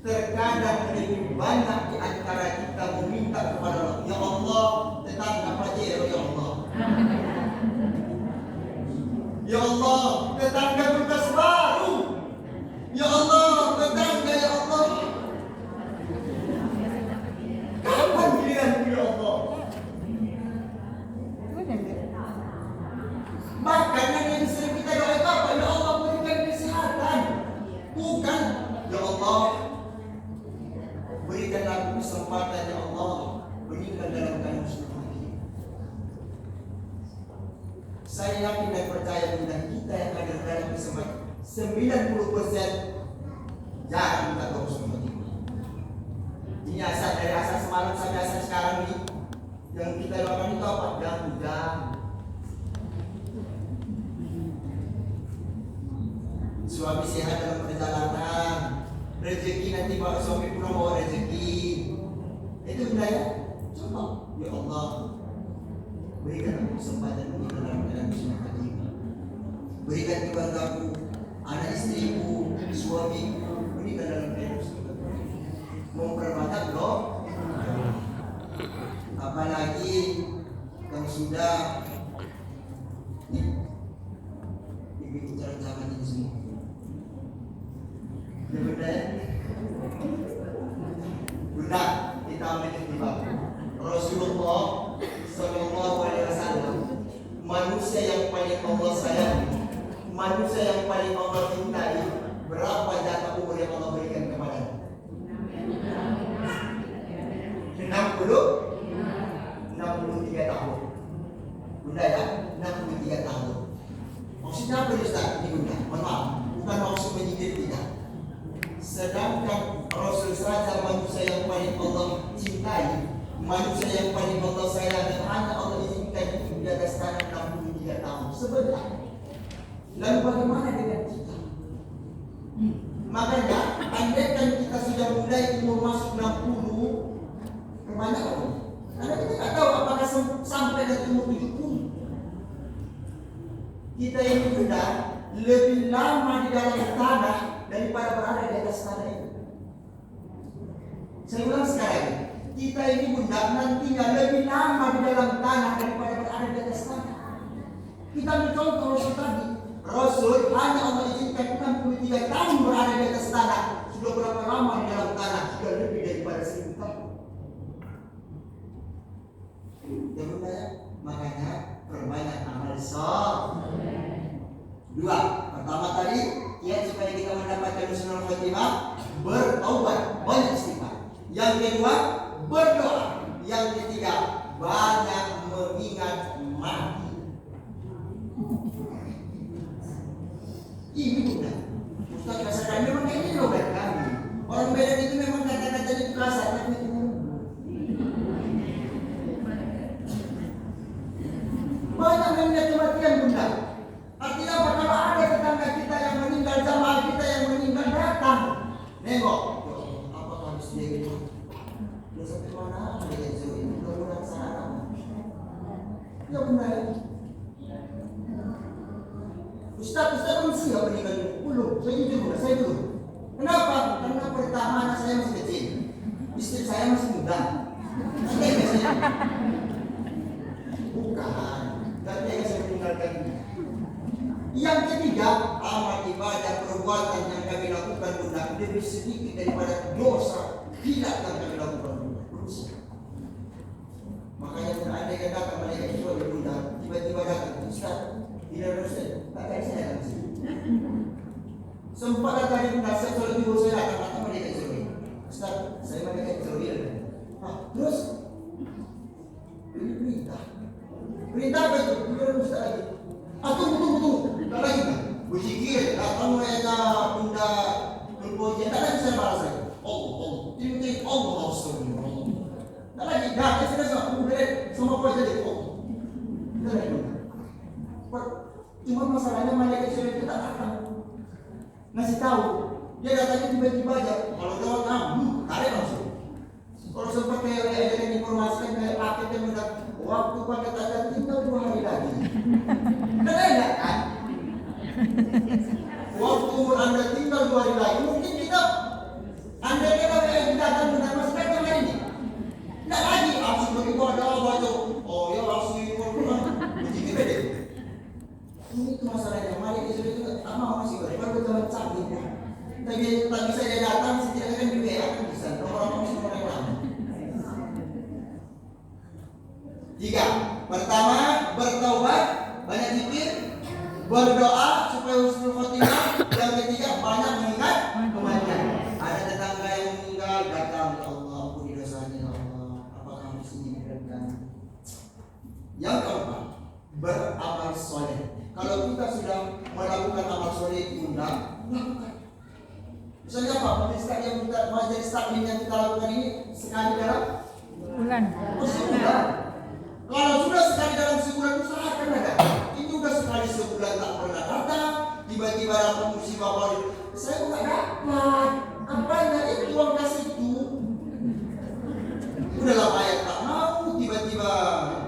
terkadang lebih banyak di antara kita meminta kepada Allah, ya Allah, tetangga pajero ya Allah. Ya Allah, tetangga bekas baru. Ya Allah, tetangga ya Allah. Kapan giliranku ya Allah? Bahkan yang sering kita doa itu apa? Ya Allah, berikan kesehatan. Bukan, ya Allah, berikan aku kesempatan ya Allah meninggal dalam keadaan husnul khotimah. Saya yakin dan percaya dengan kita yang ada dalam kesempatan 90% jarang kita tahu husnul khotimah. Ini asal dari asal semalam sampai asal sekarang ini yang kita lakukan itu apa? Mudah-mudahan suami sehat dalam perjalanan, rezeki nanti bawa suami pulang bawa rezeki. Itu benar ya? Coba, ya Allah, berikan aku kesempatan meninggal dalam keadaan husnul khotimah. Berikan keluargaku, anak istriku, suamiku meninggal dalam keadaan husnul khotimah. Memperbanyak loh. Apalagi yang sudah ibu cara zaman ini semua. Bunda, kita ambil timbang. Rasulullah Sallallahu Alaihi Wasallam, manusia yang paling Allah sayangi, manusia yang paling Allah cintai, berapa jatah umur yang Allah berikan kepadanya? 63 tahun. Bunda ya, 63 tahun. Maksudnya apa Ustaz? Ini Bunda, mohon maaf, bukan maksud menyindir tidak. Sedangkan Rasul saja manusia yang paling Allah cintai, manusia yang paling Allah sayangi, hanya Allah izinkan hidup di atas tanah 63 tahun. Sebenarnya. Lalu bagaimana dengan kita? Makanya, andaikan kita sudah mulai umur masuk 60, kebanyakan. Karena kita tidak tahu apakah sampai ke umur 70. Kita ini sudah lebih lama di dalam tanah daripada berada di atas tanah itu. Saya ulang sekali, kita ini bunda nantinya lebih lama di dalam tanah daripada berada di atas tanah. Kita mencontoh Rasul tadi. Rasul hanya Allah izinkan 63 tahun berada di atas tanah. Sudah berapa lama di dalam tanah? Sudah lebih daripada 1000 tahun. Ya Bunda ya, makanya perbanyak amal soleh. Dua, pertama tadi ya supaya kita mendapatkan husnul khotimah, bertaubat, banyak istighfar. Yang kedua, berdoa. Yang ketiga, banyak mengingat mati. Ini Bunda. Ustaz kasar kami memang kayak ini loh kami. Orang Medan itu memang kata-kata itu kasar, tapi itu banyak mengingat kematian Bunda. Artinya apa? Kalau ada tetangga kita yang meninggal, jamaah kita yang meninggal datang, nengok, apa harus dia itu? Dia sampai mana? Dia jauh ini mudah-mudahan sana. Ya Bunda ya. Ustaz masih nggak meninggal dulu? Belum. Saya jujur Bunda, saya belum. Kenapa? Karena pertama anak saya masih kecil, istri saya masih muda. Bukan. Tapi yang saya meninggalkan. Yang ketiga, amal ibadah perbuatan yang kami lakukan Bunda lebih sedikit daripada dosa hilaf yang kami lakukan Bunda. Makanya Bunda ada yang datang malaikat itu Bunda, tiba-tiba datang, Ustaz, tidak dosa, tak ada saya datang sini. Sempat datang Bunda, saya solat dulu saya datang kata malaikat itu, Ustaz, saya malaikat itu. Terus ini perintah apa itu? Tidak Ustaz lagi. Tunggu. Tak lagi kan? Berzikir, datang mereka Bunda berpujian, tak lagi saya balas lagi. Allah, tim Allah Rasulullah. Tak lagi, dah kita sudah semua puas jadi Allah. Tak lagi. Cuma masalahnya malaikat sudah kita datang, ngasih tahu. Dia datangnya tiba-tiba aja. Kalau jawab tarik langsung. Kalau sempat kayak ada informasikan kayak paket yang benar, waktu paket ada tinggal 2 hari lagi. Dan enak kan? Waktu Anda tinggal 2 hari lagi, mungkin kita Anda kena yang datang benar masih datang hari ini. Tidak lagi langsung begitu ada baca. Oh ya langsung informasi. Begitu beda. Ini itu masalahnya. Mari kita sudah tak mau masih baru zaman canggih. Tapi bisa dia datang setidaknya kan di WA kan bisa. Orang masih orang. 3. Pertama, bertaubat, banyak zikir, berdoa supaya husnul khotimah. Yang ketiga, banyak mengingat kematian. Ada tetangga yang meninggal, datang ya Allah, ampuni dosanya ya Allah. Apakah mesti dibiarkan? Yang keempat, beramal soleh. Kalau kita sudah melakukan amal soleh itu Bunda, lakukan. Misalnya apa? Majelis taklim yang kita lakukan ini sekali dalam bulan. Sebulan. Kalau sudah sekali dalam sebulan usahakan ada. Ini sudah sekali sebulan tak pernah datang, tiba-tiba dapat musibah baru. Saya enggak dapat. Apanya itu uang kasih itu? Udah lama ayat tak mau, tiba-tiba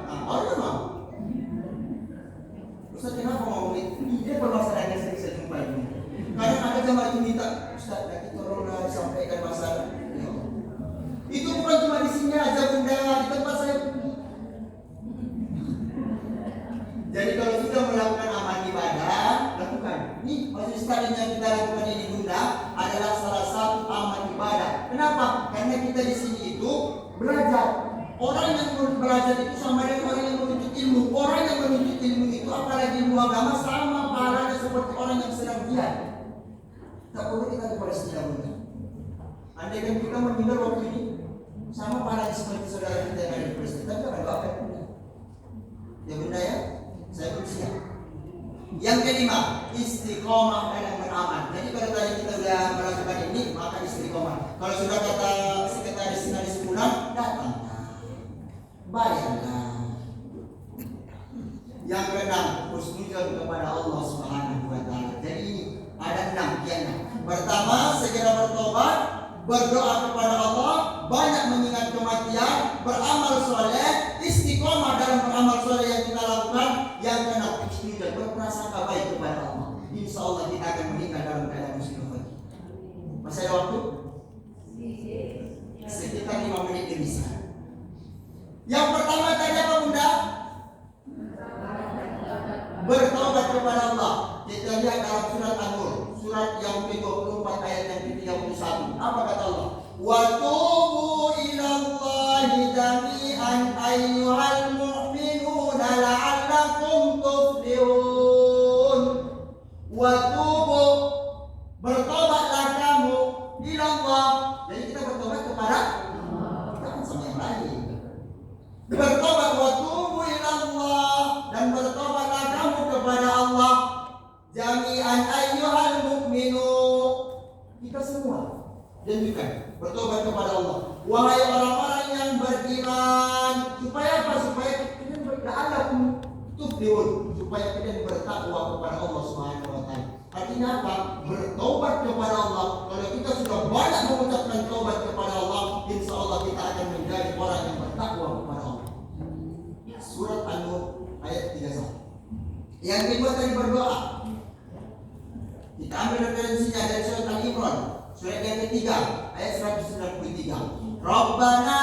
baru mau. Ustaz kenapa mau itu? Dia permasalahan yang sering saya jumpai ini. Kadang ada jamaah itu minta, Ustaz nanti tolonglah sampaikan masalah. Itu bukan cuma di sini aja Bunda, di tempat saya. Jadi kalau sudah melakukan amal ibadah, lakukan. Ini majelis taklim yang kita lakukan ini Bunda adalah salah satu amal ibadah. Kenapa? Karena kita di sini itu belajar. Orang yang belajar itu sama dengan orang yang menuntut ilmu. Orang yang menuntut ilmu itu apalagi ilmu agama sama pahalanya seperti orang yang sedang giat. Tak perlu kita kepada sejarah Bunda. Andai kan kita meninggal waktu ini sama pahalanya seperti saudara kita yang ada di Palestina. Tapi akan doakan Bunda. Ya Bunda ya. Saya bersiap. Yang kelima, istiqomah dalam beramal. Jadi kalau tadi kita sudah melakukan ini, maka istiqomah. Kalau sudah kata sekretaris bulan, datanglah, bayarlah. Yang keenam, husnuzon kepada Allah Subhanahu wa Ta'ala. Jadi ada 6 kiannya. Pertama, segera bertobat, berdoa kepada Allah, banyak mengingat kematian, beramal soleh, istiqomah dalam beramal soleh yang kita lakukan. Yang keenam, husnuzon, berprasangka baik kepada Allah. Insya Allah kita akan meninggal dalam keadaan husnul khotimah. Masih ada waktu? Sekitar 5 menit bisa. Yang pertama tadi apa Bunda? bertobat kepada Allah. Kita lihat dalam surat An-Nur, surat yang ke-24 ayat yang ke-31. Apa kata Allah? Wa tubu ilallahi jami'an ayyuhal mu'minuna la'allakum tuflihun. Wa tubu, bertobatlah kamu ilallah. Jadi kita bertobat kepada bukan sama yang lain. Bertobat wa tubu ilallah, dan bertobatlah kamu kepada Allah. Jami'an ayyuhal mu'minun, kita semua. Dan bukan bertobat kepada Allah. Wahai orang-orang yang beriman. Supaya apa? Supaya kalian berla'allakum tuflihun, supaya kalian bertakwa kepada Allah Subhanahu wa taala. Artinya apa? Bertobat kepada Allah. Kalau kita sudah banyak mengucapkan taubat kepada Allah, insya Allah kita akan menjadi orang yang bertakwa kepada Allah. Surat An-Nur ayat 31. Yang kedua tadi berdoa. Kita ambil referensinya dari surat Al-Imran, surat yang ketiga ayat 193. Rabbana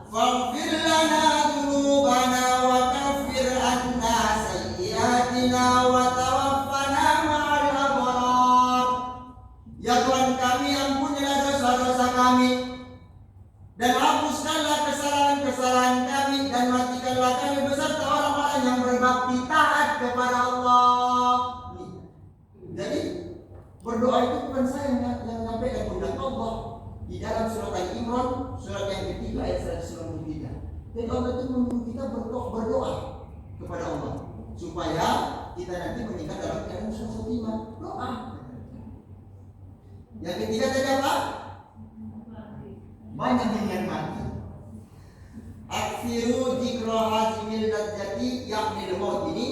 faghfir lana dzunubana wa kaffir anna sayyi'atina wa tawaffana ma'al abrar. Ya Tuhan kami, ampunilah dosa-dosa kami dan hapuskanlah kesalahan-kesalahan kami, dan matikanlah kami beserta orang-orang yang berbakti taat kepada Allah. Jadi berdoa itu bukan saya yang menyampaikan, bukan Allah. Di dalam surat Al-Imran, surat yang ketiga ayat 193. Jadi Allah itu menyuruh kita berdoa kepada Allah supaya kita nanti meninggal dalam keadaan husnul iman. Doa. Yang ketiga tadi apa? Banyak yang mati. Aksiru jikra hazimil ladzati ya'mil maut. Ini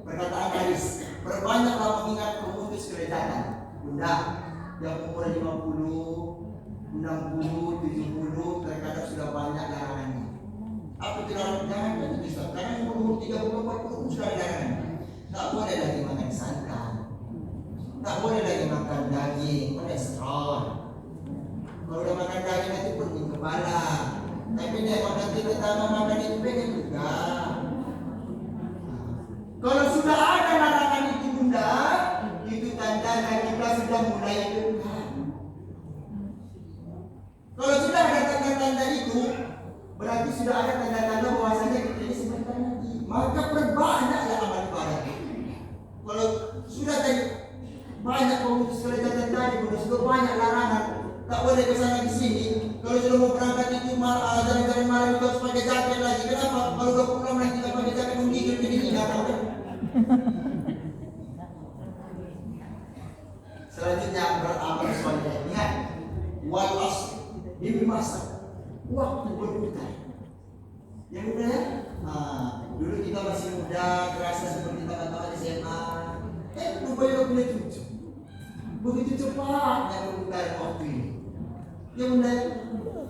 perkataan hadis. Perbanyaklah mengingat pemutus kelezatan. Bunda yang umur 50, 60, 70 terkadang sudah banyak larangannya. Apa itu larangan? Jangan itu Ustaz. Karena umur 30, 40 sudah ada larangan. Tak boleh lagi makan santan. Tak boleh lagi makan daging, kolesterol. Kalau udah makan daging nanti pening kepala. Tapi dia kalau nanti pertama makan itu pengen juga. Kalau sudah ada larangan itu bunda, itu tanda kita sudah mulai dekat. Kalau sudah ada tanda-tanda itu, berarti sudah ada tanda-tanda bahwasanya kita ini sebentar lagi. Maka perbanyaklah amal ibadah. Kalau sudah tadi banyak pemutus kelezatan tadi, sudah banyak larangan, tak boleh kesana ke sini. Kalau sudah mau berangkat itu jalan-jalan malam itu harus pakai jaket lagi. Kenapa? Kalau udah pulang lagi tidak pakai jaket menggigil begini nggak tahu kan? Selanjutnya beramal soleh. Ingat, wal asr, demi masa, waktu berputar. Yang muda ya? Dulu kita masih muda, terasa seperti teman-teman SMA. Rupanya punya cucu. Begitu cepatnya berputar waktu ini. Yang muda,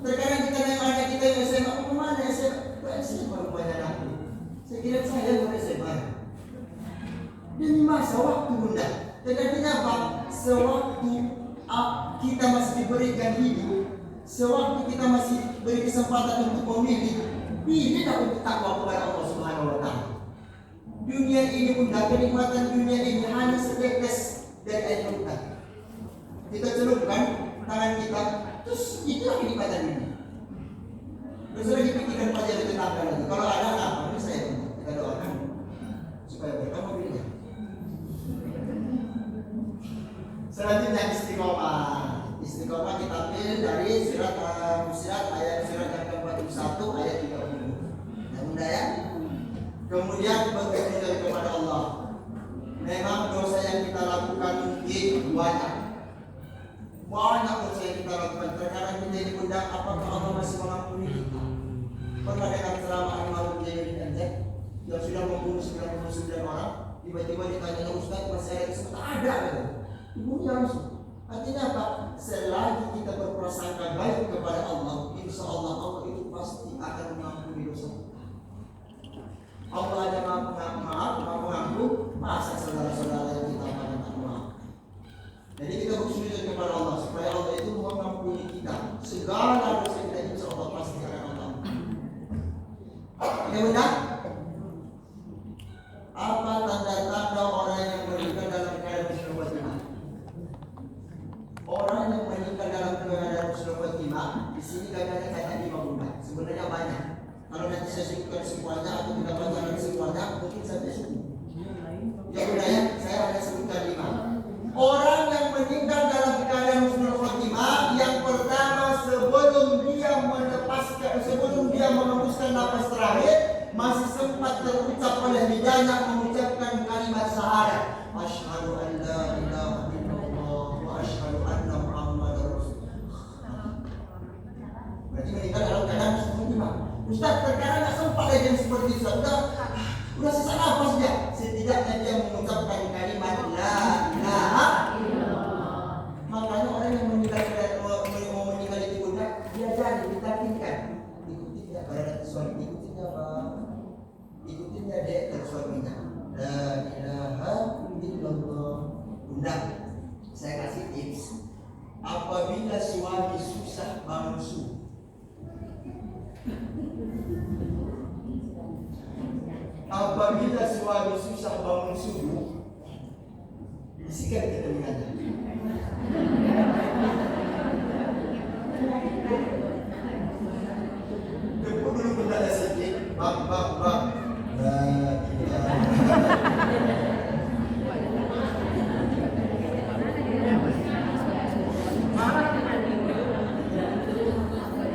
terkadang kita nengok anak kita yang SMA, kemana SMA rupanya aku. Saya kira saya yang SMA. Demi masa waktu bunda. Artinya apa? Sewaktu kita masih diberikan hidup, sewaktu kita masih beri kesempatan untuk memilih, pilihlah untuk takwa kepada Allah Subhanahu wa taala. Dunia ini bunda, kenikmatan dunia ini hanya setetes dari air mata. Kita celupkan tangan kita, terus itulah kenikmatan dunia. Terus lagi pikirkan pelajaran tetangga lagi. Kalau ada apa? Ini saya kita doakan supaya mereka mobilnya. Selanjutnya istiqomah. Istiqomah kita ambil dari surat Fussilat ayat surat yang ke-41 ayat 30. Ya bunda ya. Kemudian berzikir kepada Allah. Memang dosa yang kita lakukan mungkin banyak. Banyak dosa yang kita lakukan. Terkadang kita ini bunda, apakah Allah masih mengampuni kita? Pernah dengar ceramah Imam Jayyid Anzak yang sudah membunuh 99 orang, tiba-tiba ditanya Ustaz masih ada kesempatan? Ada kan? Ibunya langsung. Artinya apa? Selagi kita berprasangka baik kepada Allah, insya Allah Allah itu pasti akan mengampuni dosa kita. Allah ada maaf, mengampuni masa saudara-saudara yang kita akan maaf. Jadi kita bersujud kepada Allah supaya Allah itu mengampuni kita segala dosa kita, insya Allah pasti akan mengampuni. Ini benar? Apa tanda sini katanya kata 5 bunda. Sebenarnya banyak. Kalau nanti saya sebutkan semuanya atau kita bacakan semuanya, mungkin sampai 10. Ya bunda ya, saya hanya sebutkan 5. Orang yang meninggal dalam keadaan husnul khotimah, yang pertama sebelum dia menghembuskan nafas terakhir, masih sempat terucap oleh lidahnya mengucapkan kalimat syahadat. Asyhadu an la ilaha illallah wa asyhadu anna Muhammadar Rasulullah. Berarti meninggal dalam keadaan husnul khotimah. Ustaz, terkadang nggak sempat aja seperti itu. Udah sisa nafas dia. Setidaknya dia mengucapkan kalimat la ilaha illallah. Makanya orang yang meninggal itu bunda, dia jadi ditakinkan. Ikuti tidak pada suami, ikuti apa? Ikutinnya dek dan suaminya. La ilaha illallah. Bunda, saya kasih tips. Apabila suami susah bangun subuh, apabila suami susah bangun subuh, bisikan ke telinganya. Tepuk dulu bendanya sedikit. Bang.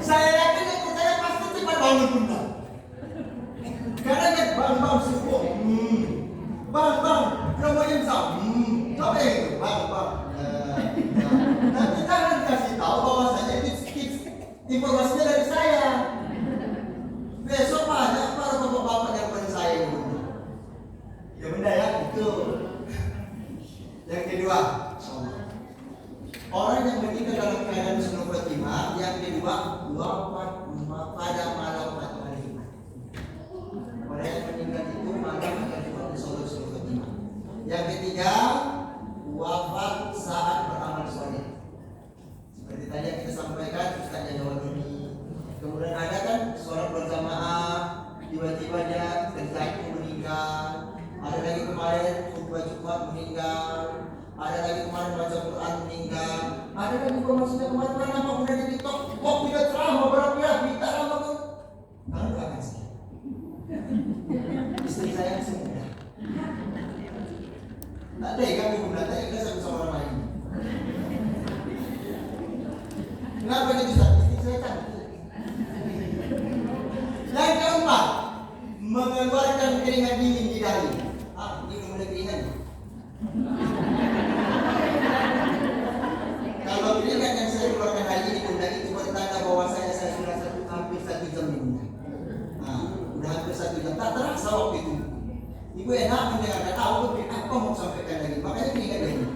Saya yakin itu saya pasti cepat bangun bunda. Karena dia bang subuh. Bang, kamu yang sah. Coba itu, bang. Nanti jangan kasih tahu bahwasanya tips informasinya dari saya. Besok banyak para bapak-bapak yang pada saya ini. Ya benda ya, itu. Yang kedua, orang yang meninggal dalam keadaan husnul khotimah, yang kedua, wafat pada malam atau hari Jumat. Orang yang meninggal itu malam atau Jumat husnul khotimah. Yang ketiga, wafat saat beramal soleh. Seperti tadi yang kita sampaikan, Ustaz Jawa ini. Kemudian ada kan sholat berjamaah, tiba-tiba dia terjatuh meninggal. Ada lagi kemarin khutbah Jumat meninggal. Ada lagi kemarin baca Quran meninggal. Ada lagi informasinya kemarin nama udah di TikTok. Kok tidak ceramah berapa kita lama tuh? Kamu doakan saya. Istri saya semua. Tak ada yang kamu bunda, tak ada sama orang lain. Kenapa gitu Ustaz? Istri saya cantik. Yang keempat, mengeluarkan keringat dingin di dahi. Ini mulai keringat. Kalau keringat yang saya keluarkan hari ini bunda, itu bertanda bahwa saya sudah hampir 1 jam ini bunda. Udah hampir 1 jam. Tak terasa waktu itu. Ibu enak mendengarkan tahu apa mau sampaikan lagi. Makanya keringat dingin.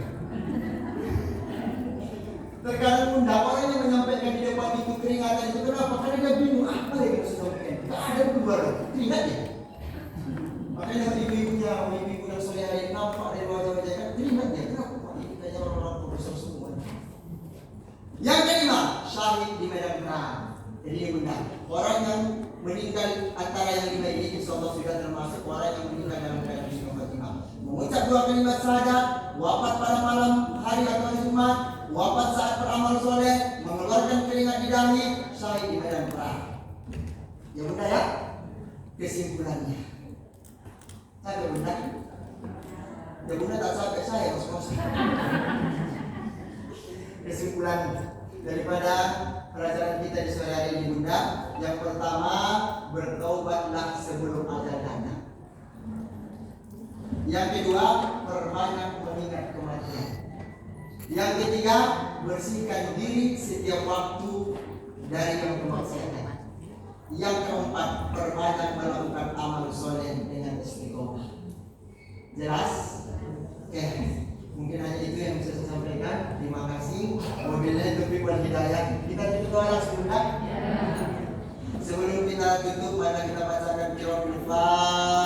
Terkadang bunda orang yang menyampaikan di depan itu keringatan itu kenapa? Karena dia bingung apa yang harus disampaikan. Tak ada keluar keringat dia. Makanya ibu-ibu yang sore hari nampak dari wajah-wajah kan keringat dia. Kenapa? Ini kayaknya orang-orang profesor semua. Yang kelima, syahid di medan perang. Jadi ini bunda, orang yang meninggal antara yang 5 ini insyaallah sudah termasuk orang yang meninggal dalam keadaan husnul khotimah. Mengucap 2 kalimat syahadat, wafat pada malam hari atau hari Jumat, wafat saat beramal soleh, mengeluarkan keringat di dahi, syahid di medan perang. Ya bunda ya, kesimpulannya. Sampai bunda. Ya bunda tak sampai saya kos-kos. Kesimpulan daripada pelajaran kita di sore hari ini bunda, yang pertama, bertaubatlah sebelum ajal datang. Yang kedua, perbanyak mengingat kematian. Yang ketiga, bersihkan diri setiap waktu dari yang kemaksiatan. Yang keempat, perbanyak melakukan amal soleh dengan istiqomah. Jelas? Oke, mungkin hanya itu yang bisa saya sampaikan. Terima kasih. Wabillahi taufiq wal hidayah. Kita tutup doa sebentar. Sebelum kita tutup, mari kita bacakan qiratul Fatihah.